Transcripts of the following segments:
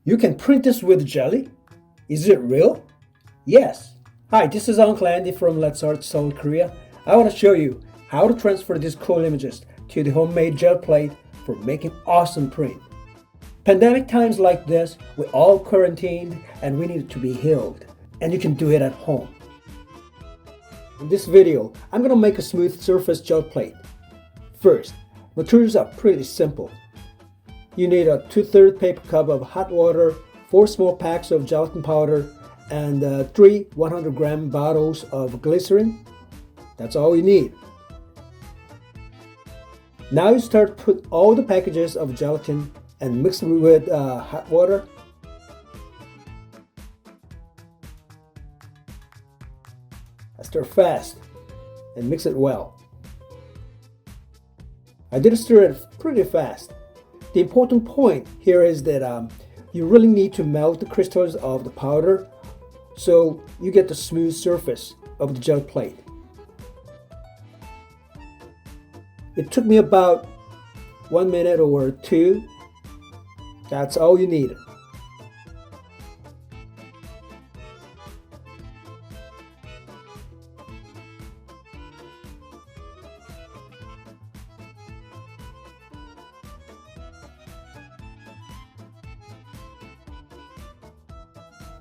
You can print this with jelly? Is it real? Yes. Hi, this is Uncle Andy from Let's Art Seoul, Korea. I want to show you how to transfer these cool images to the homemade gel plate for making awesome print. Pandemic times like this, we're all quarantined and we need to be healed. And you can do it at home. In this video, I'm going to make a smooth surface gel plate. First, materials are pretty simple. You need a 2/3 paper cup of hot water, 4 small packs of gelatin powder, and 3 100-gram bottles of glycerin. That's all you need. Now you start put all the packages of gelatin and mix it with hot water. Stir fast and mix it well. I did stir it pretty fast. The important point here is that you really need to melt the crystals of the powder so you get the smooth surface of the gel plate. It took me about 1 minute or 2. That's all you need.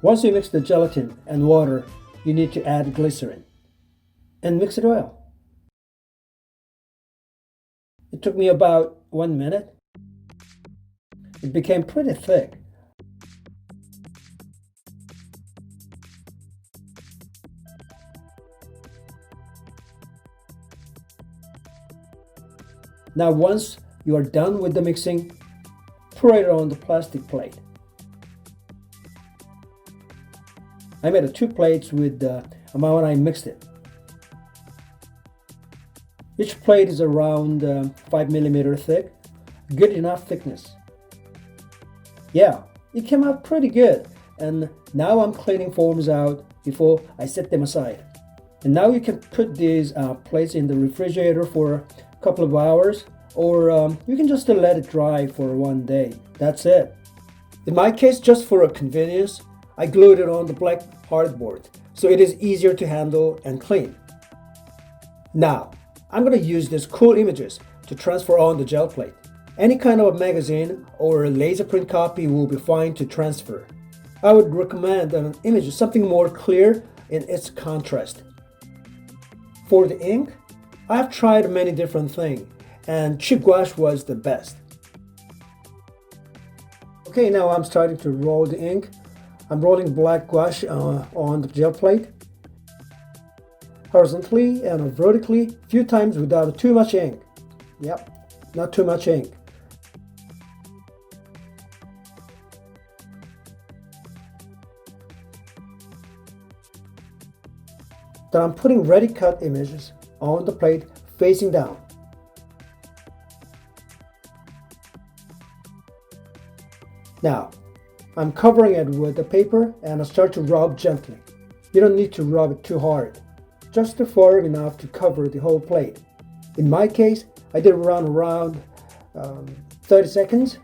Once you mix the gelatin and water, you need to add glycerin and mix it well. It took me about 1 minute. It became pretty thick. Now once you are done with the mixing, pour it on the plastic plate. I made 2 plates with the amount I mixed it. Each plate is around 5 millimeter thick, good enough thickness. Yeah, it came out pretty good, and now I'm cleaning forms out before I set them aside. And now you can put these plates in the refrigerator for a couple of hours, or you can just let it dry for 1 day. That's it. In my case, just for a convenience, I glued it on the black hardboard so it is easier to handle and clean. Now, I'm going to use these cool images to transfer on the gel plate. Any kind of magazine or laser print copy will be fine to transfer. I would recommend an image something more clear in its contrast. For the ink, I've tried many different things, and cheap gouache was the best. Okay, now I'm starting to roll the ink. I'm rolling black gouache on the gel plate, horizontally and vertically, a few times without too much ink. Yep, not too much ink. Then I'm putting ready cut images on the plate facing down. Now, I'm covering it with the paper and I start to rub gently. You don't need to rub it too hard, just far enough to cover the whole plate. In my case, I did around 30 seconds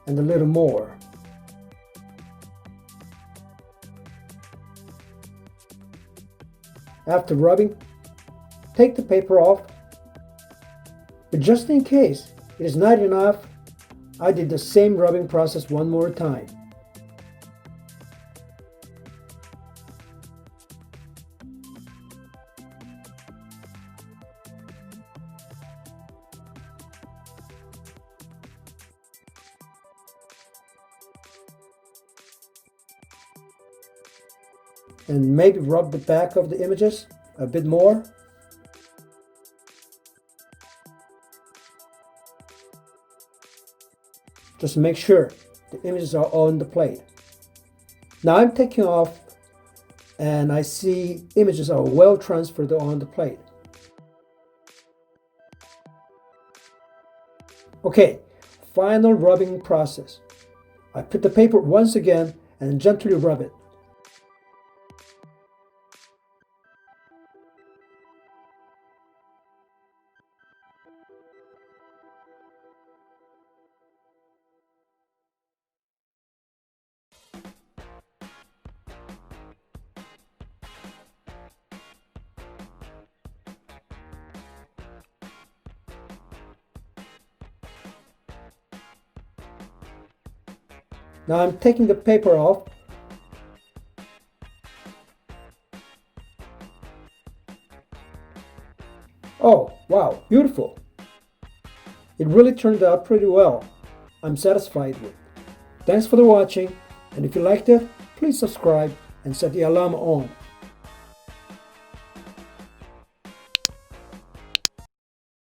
and a little more. After rubbing, take the paper off. But just in case it is not enough, I did the same rubbing process one more time. And maybe rub the back of the images a bit more. Just make sure the images are on the plate. Now I'm taking off and I see images are well transferred on the plate. Okay, final rubbing process. I put the paper once again and gently rub it. Now I'm taking the paper off. Oh, wow, beautiful. It really turned out pretty well. I'm satisfied with it. Thanks for the watching, and if you liked it, please subscribe and set the alarm on.